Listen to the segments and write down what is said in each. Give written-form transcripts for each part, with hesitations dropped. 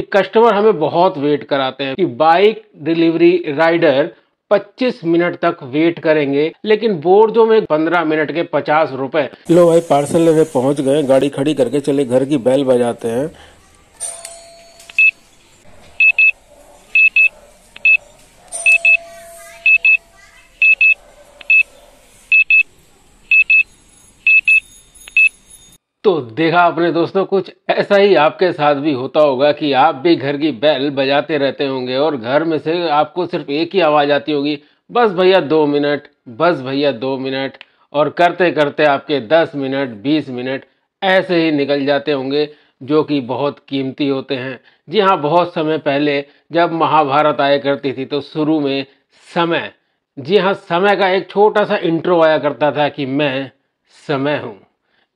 Customer हमें बहुत wait कराते हैं कि बाइक डिलीवरी राइडर 25 मिनट तक वेट करेंगे, लेकिन बोर्जो में 15 मिनट के 50 रुपए। लो भाई, पार्सल लेने पहुंच गए, गाड़ी खड़ी करके चले घर की बेल बजाते हैं। तो देखा आपने दोस्तों, कुछ ऐसा ही आपके साथ भी होता होगा कि आप भी घर की बेल बजाते रहते होंगे और घर में से आपको सिर्फ एक ही आवाज़ आती होगी, बस भैया 2 मिनट, बस भैया 2 मिनट। और करते करते आपके 10 मिनट 20 मिनट ऐसे ही निकल जाते होंगे, जो कि बहुत कीमती होते हैं। जी हाँ, बहुत समय पहले जब महाभारत आया करती थी तो शुरू में समय, जी हाँ, समय का एक छोटा सा इंट्रो आया करता था कि मैं समय हूँ।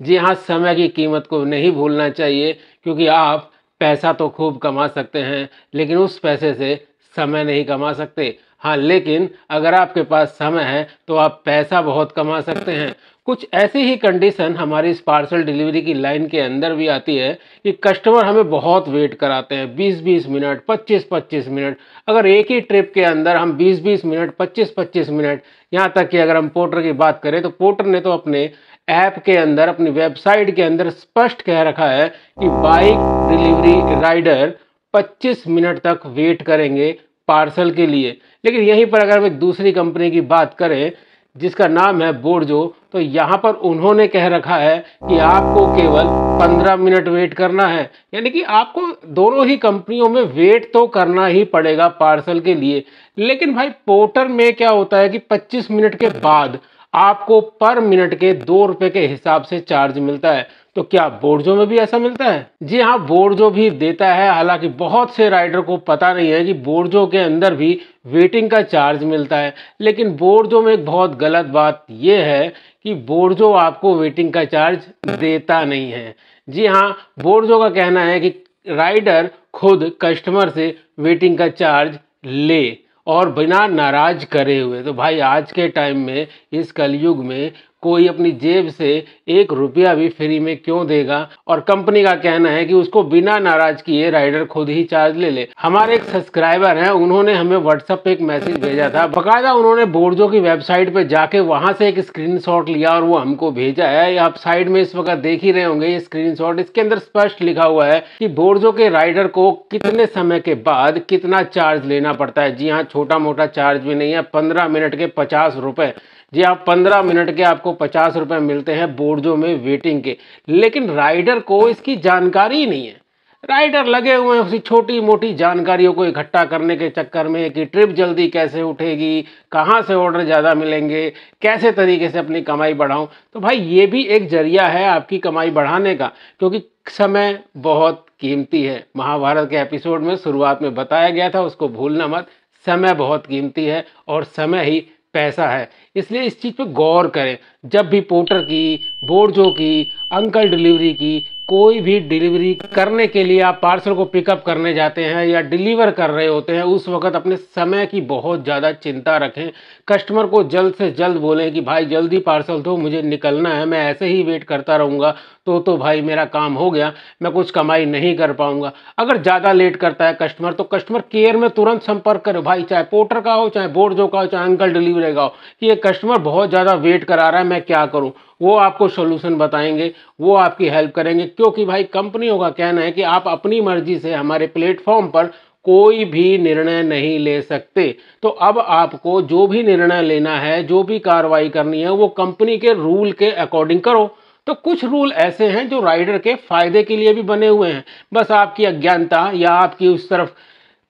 जी हाँ, समय की कीमत को नहीं भूलना चाहिए, क्योंकि आप पैसा तो खूब कमा सकते हैं, लेकिन उस पैसे से समय नहीं कमा सकते। हाँ, लेकिन अगर आपके पास समय है तो आप पैसा बहुत कमा सकते हैं। कुछ ऐसी ही कंडीशन हमारी इस पार्सल डिलीवरी की लाइन के अंदर भी आती है कि कस्टमर हमें बहुत वेट कराते हैं, 20-20 मिनट, 25-25 मिनट। अगर एक ही ट्रिप के अंदर हम 20-20 मिनट, 25-25 मिनट, यहाँ तक कि अगर हम पोर्टर की बात करें तो पोर्टर ने तो अपने ऐप के अंदर, अपनी वेबसाइट के अंदर स्पष्ट कह रखा है कि बाइक डिलीवरी राइडर 25 मिनट तक वेट करेंगे पार्सल के लिए। लेकिन यहीं पर अगर हम एक दूसरी कंपनी की बात करें जिसका नाम है बोर्जो, तो यहाँ पर उन्होंने कह रखा है कि आपको केवल 15 मिनट वेट करना है। यानी कि आपको दोनों ही कंपनियों में वेट तो करना ही पड़ेगा पार्सल के लिए। लेकिन भाई, पोर्टर में क्या होता है कि 25 मिनट के बाद आपको पर मिनट के 2 रुपए के हिसाब से चार्ज मिलता है। तो क्या बोर्जो में भी ऐसा मिलता है? जी हाँ, बोर्जो भी देता है। हालांकि बहुत से राइडर को पता नहीं है कि बोर्जो के अंदर भी वेटिंग का चार्ज मिलता है। लेकिन बोर्जो में एक बहुत गलत बात यह है कि बोर्जो आपको वेटिंग का चार्ज देता नहीं है। जी हाँ, बोर्जो का कहना है कि राइडर खुद कस्टमर से वेटिंग का चार्ज ले और बिना नाराज करे हुए। तो भाई, आज के टाइम में, इस कलयुग में, कोई अपनी जेब से 1 रुपया भी फ्री में क्यों देगा? और कंपनी का कहना है कि उसको बिना नाराज किए राइडर खुद ही चार्ज ले ले। हमारे एक सब्सक्राइबर हैं, उन्होंने हमें व्हाट्सएप पे एक मैसेज भेजा था। बकायदा उन्होंने बोर्जो की वेबसाइट पे जाके वहां से एक स्क्रीनशॉट लिया और वो हमको भेजा है। आप साइड में इस वक्त देख ही रहे होंगे ये स्क्रीनशॉट। इसके अंदर स्पष्ट लिखा हुआ है कि बोर्जो के राइडर को कितने समय के बाद कितना चार्ज लेना पड़ता है। जी हाँ, छोटा मोटा चार्ज भी नहीं है, 15 मिनट के 50 रुपए। जी हाँ, 15 मिनट के आपको 50 रुपए मिलते हैं बोर्जो में वेटिंग के। लेकिन राइडर को इसकी जानकारी ही नहीं है। राइडर लगे हुए हैं उसी छोटी मोटी जानकारियों को इकट्ठा करने के चक्कर में कि ट्रिप जल्दी कैसे उठेगी, कहाँ से ऑर्डर ज़्यादा मिलेंगे, कैसे तरीके से अपनी कमाई बढ़ाऊं। तो भाई, ये भी एक जरिया है आपकी कमाई बढ़ाने का, क्योंकि समय बहुत कीमती है। महाभारत के एपिसोड में शुरुआत में बताया गया था, उसको भूलना मत। समय बहुत कीमती है और समय ही पैसा है। इसलिए इस चीज़ पे गौर करें। जब भी पोर्टर की, बोर्जो की, अंकल डिलीवरी की कोई भी डिलीवरी करने के लिए आप पार्सल को पिकअप करने जाते हैं या डिलीवर कर रहे होते हैं, उस वक्त अपने समय की बहुत ज़्यादा चिंता रखें। कस्टमर को जल्द से जल्द बोलें कि भाई जल्दी पार्सल दो, मुझे निकलना है, मैं ऐसे ही वेट करता रहूँगा तो भाई मेरा काम हो गया, मैं कुछ कमाई नहीं कर पाऊंगा। अगर ज़्यादा लेट करता है कस्टमर, तो कस्टमर केयर में तुरंत संपर्क करो भाई, चाहे पोर्टर का हो, चाहे बोर्जो का हो, चाहे अंकल डिलीवरी का हो, कि ये कस्टमर बहुत ज़्यादा वेट करा रहा है, मैं क्या करूं। वो आपको सोल्यूशन बताएंगे, वो आपकी हेल्प करेंगे। क्योंकि भाई, कंपनियों का कहना है कि आप अपनी मर्जी से हमारे प्लेटफॉर्म पर कोई भी निर्णय नहीं ले सकते। तो अब आपको जो भी निर्णय लेना है, जो भी कार्रवाई करनी है, वो कंपनी के रूल के अकॉर्डिंग करो। तो कुछ रूल ऐसे हैं जो राइडर के फायदे के लिए भी बने हुए हैं। बस आपकी अज्ञानता या आपकी उस तरफ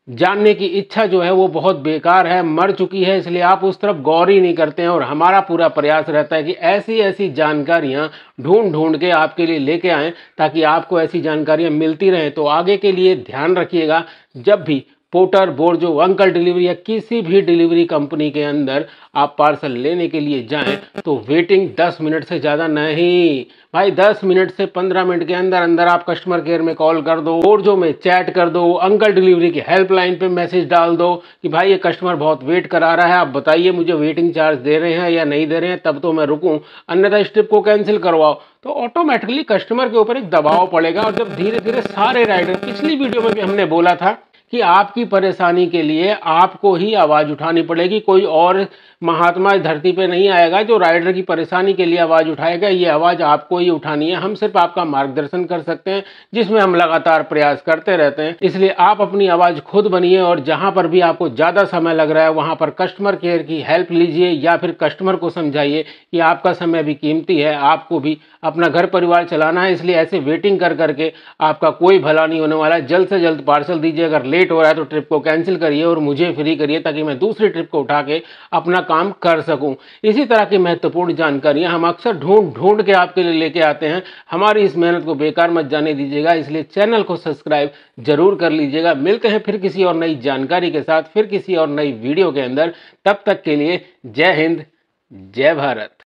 जानने की इच्छा जो है वो बहुत बेकार है, मर चुकी है, इसलिए आप उस तरफ गौर ही नहीं करते हैं। और हमारा पूरा प्रयास रहता है कि ऐसी ऐसी जानकारियां ढूंढ ढूंढ के आपके लिए लेके आएं, ताकि आपको ऐसी जानकारियां मिलती रहें। तो आगे के लिए ध्यान रखिएगा, जब भी पोर्टर, बोर्जो, अंकल डिलीवरी या किसी भी डिलीवरी कंपनी के अंदर आप पार्सल लेने के लिए जाएं तो वेटिंग 10 मिनट से ज़्यादा नहीं भाई, 10 मिनट से 15 मिनट के अंदर अंदर आप कस्टमर केयर में कॉल कर दो, बोर्जो में चैट कर दो, अंकल डिलीवरी की हेल्पलाइन पे मैसेज डाल दो कि भाई ये कस्टमर बहुत वेट करा रहा है, आप बताइए मुझे वेटिंग चार्ज दे रहे हैं या नहीं दे रहे हैं, तब तो मैं रुकूं, अन्यथा इस ट्रिप को कैंसिल करवाओ। तो ऑटोमेटिकली कस्टमर के ऊपर एक दबाव पड़ेगा। और जब धीरे धीरे सारे राइडर, पिछली वीडियो में भी हमने बोला था कि आपकी परेशानी के लिए आपको ही आवाज़ उठानी पड़ेगी, कोई और महात्मा इस धरती पे नहीं आएगा जो राइडर की परेशानी के लिए आवाज़ उठाएगा, ये आवाज़ आपको ही उठानी है। हम सिर्फ आपका मार्गदर्शन कर सकते हैं, जिसमें हम लगातार प्रयास करते रहते हैं। इसलिए आप अपनी आवाज़ खुद बनिए और जहां पर भी आपको ज़्यादा समय लग रहा है वहां पर कस्टमर केयर की हेल्प लीजिए या फिर कस्टमर को समझाइए कि आपका समय भी कीमती है, आपको भी अपना घर परिवार चलाना है, इसलिए ऐसे वेटिंग कर करके आपका कोई भला नहीं होने वाला है। जल्द से जल्द पार्सल दीजिए, अगर लेट हो रहा है तो ट्रिप को कैंसिल करिए और मुझे फ्री करिए ताकि मैं दूसरी ट्रिप को उठा के अपना काम कर सकूं। इसी तरह की महत्वपूर्ण जानकारियां हम अक्सर ढूंढ ढूंढ के आपके लिए लेके आते हैं। हमारी इस मेहनत को बेकार मत जाने दीजिएगा, इसलिए चैनल को सब्सक्राइब जरूर कर लीजिएगा। मिलते हैं फिर किसी और नई जानकारी के साथ, फिर किसी और नई वीडियो के अंदर। तब तक के लिए जय हिंद, जय भारत।